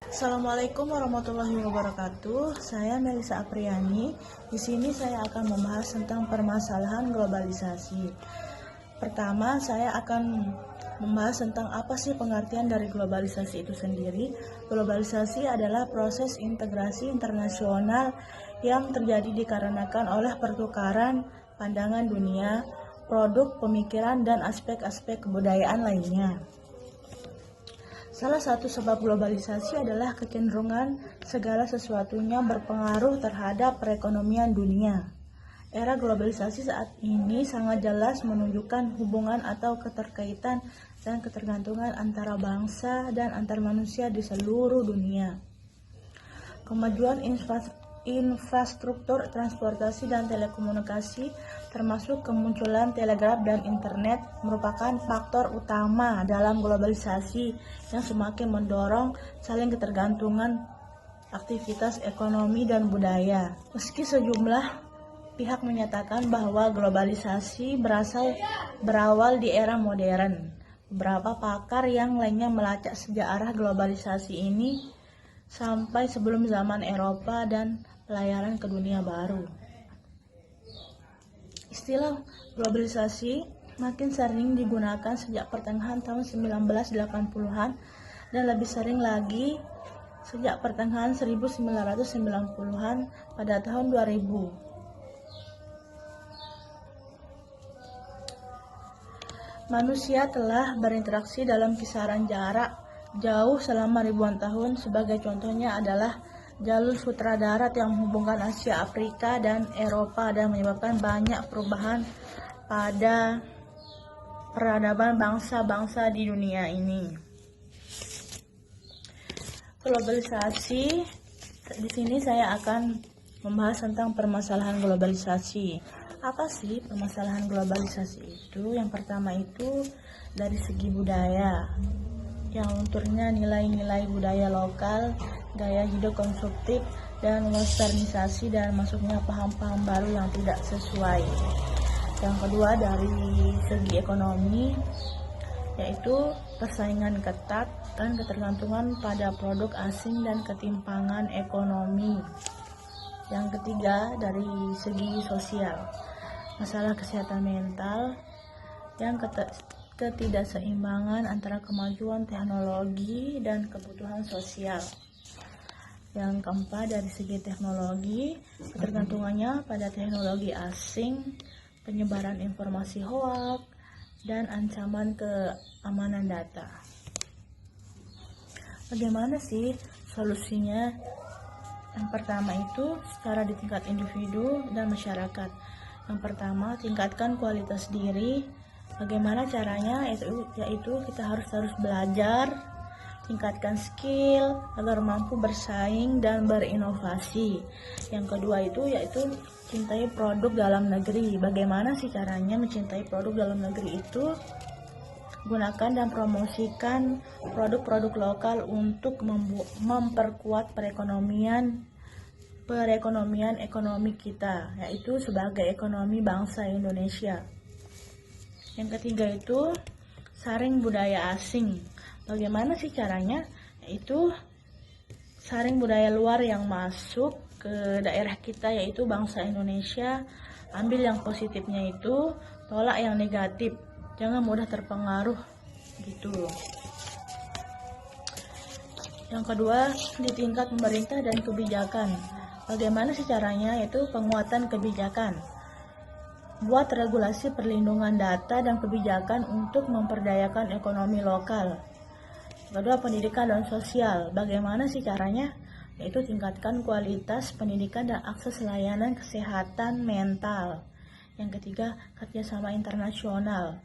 Assalamualaikum warahmatullahi wabarakatuh. Saya Melisa Apriani. Di sini saya akan membahas tentang permasalahan globalisasi. Pertama, saya akan membahas tentang apa sih pengertian dari globalisasi itu sendiri. Globalisasi adalah proses integrasi internasional yang terjadi dikarenakan oleh pertukaran pandangan dunia, produk, pemikiran, dan aspek-aspek kebudayaan lainnya. Salah satu sebab globalisasi adalah kecenderungan segala sesuatunya berpengaruh terhadap perekonomian dunia. Era globalisasi saat ini sangat jelas menunjukkan hubungan atau keterkaitan dan ketergantungan antara bangsa dan antar manusia di seluruh dunia. Kemajuan infrastruktur transportasi dan telekomunikasi termasuk kemunculan telegraf dan internet merupakan faktor utama dalam globalisasi yang semakin mendorong saling ketergantungan aktivitas ekonomi dan budaya. Meski sejumlah pihak menyatakan bahwa globalisasi berawal di era modern, beberapa pakar yang lainnya melacak sejarah globalisasi ini sampai sebelum zaman Eropa dan pelayaran ke dunia baru. Istilah globalisasi makin sering digunakan sejak pertengahan tahun 1980-an dan lebih sering lagi sejak pertengahan 1990-an pada tahun 2000. Manusia telah berinteraksi dalam kisaran jarak jauh selama ribuan tahun. Sebagai contohnya adalah jalur sutra darat yang menghubungkan Asia, Afrika, dan Eropa dan menyebabkan banyak perubahan pada peradaban bangsa-bangsa di dunia ini. Globalisasi, di sini saya akan membahas tentang permasalahan globalisasi. Apa sih permasalahan globalisasi itu? Yang pertama itu dari segi budaya, yang unturnya nilai-nilai budaya lokal, gaya hidup konsumtif, dan westernisasi dan masuknya paham-paham baru yang tidak sesuai. Yang kedua dari segi ekonomi, yaitu persaingan ketat dan ketergantungan pada produk asing dan ketimpangan ekonomi. Yang ketiga dari segi sosial, masalah kesehatan mental, yang ketidakseimbangan antara kemajuan teknologi dan kebutuhan sosial. Yang keempat dari segi teknologi, ketergantungannya pada teknologi asing, penyebaran informasi hoaks, dan ancaman keamanan data. Bagaimana sih solusinya? Yang pertama itu secara di tingkat individu dan masyarakat. Yang pertama, tingkatkan kualitas diri. Bagaimana caranya? Yaitu kita harus belajar, tingkatkan skill agar mampu bersaing dan berinovasi. Yang kedua itu yaitu cintai produk dalam negeri. Bagaimana sih caranya mencintai produk dalam negeri itu? Gunakan dan promosikan produk-produk lokal untuk memperkuat perekonomian ekonomi kita, yaitu sebagai ekonomi bangsa Indonesia. Yang ketiga itu saring budaya asing. Bagaimana sih caranya? Yaitu saring budaya luar yang masuk ke daerah kita, yaitu bangsa Indonesia. Ambil yang positifnya itu, tolak yang negatif. Jangan mudah terpengaruh gitu. Yang kedua, di tingkat pemerintah dan kebijakan. Bagaimana sih caranya? Yaitu penguatan kebijakan. Buat regulasi perlindungan data dan kebijakan untuk memperdayakan ekonomi lokal. Kedua, pendidikan dan sosial. Bagaimana sih caranya? Yaitu tingkatkan kualitas pendidikan dan akses layanan kesehatan mental. Yang ketiga, kerjasama internasional.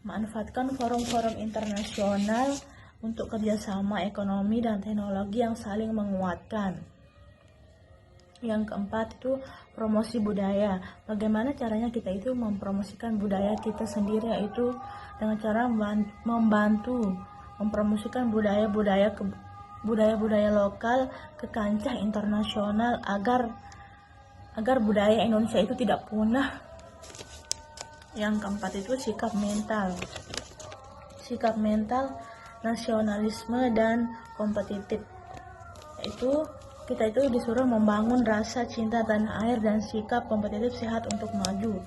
Manfaatkan forum-forum internasional untuk kerjasama ekonomi dan teknologi yang saling menguatkan. Yang keempat itu promosi budaya. Bagaimana caranya kita itu mempromosikan budaya kita sendiri, yaitu dengan cara membantu mempromosikan budaya-budaya lokal ke kancah internasional agar budaya Indonesia itu tidak punah. Yang keempat itu sikap mental, nasionalisme dan kompetitif. kita itu disuruh membangun rasa cinta tanah air dan sikap kompetitif sehat untuk maju.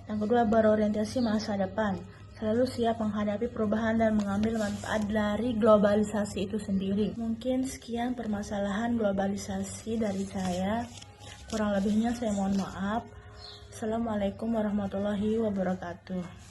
Yang kedua, berorientasi masa depan, selalu siap menghadapi perubahan dan mengambil manfaat dari globalisasi itu sendiri. Mungkin sekian permasalahan globalisasi dari saya. Kurang lebihnya saya mohon maaf. Assalamualaikum warahmatullahi wabarakatuh.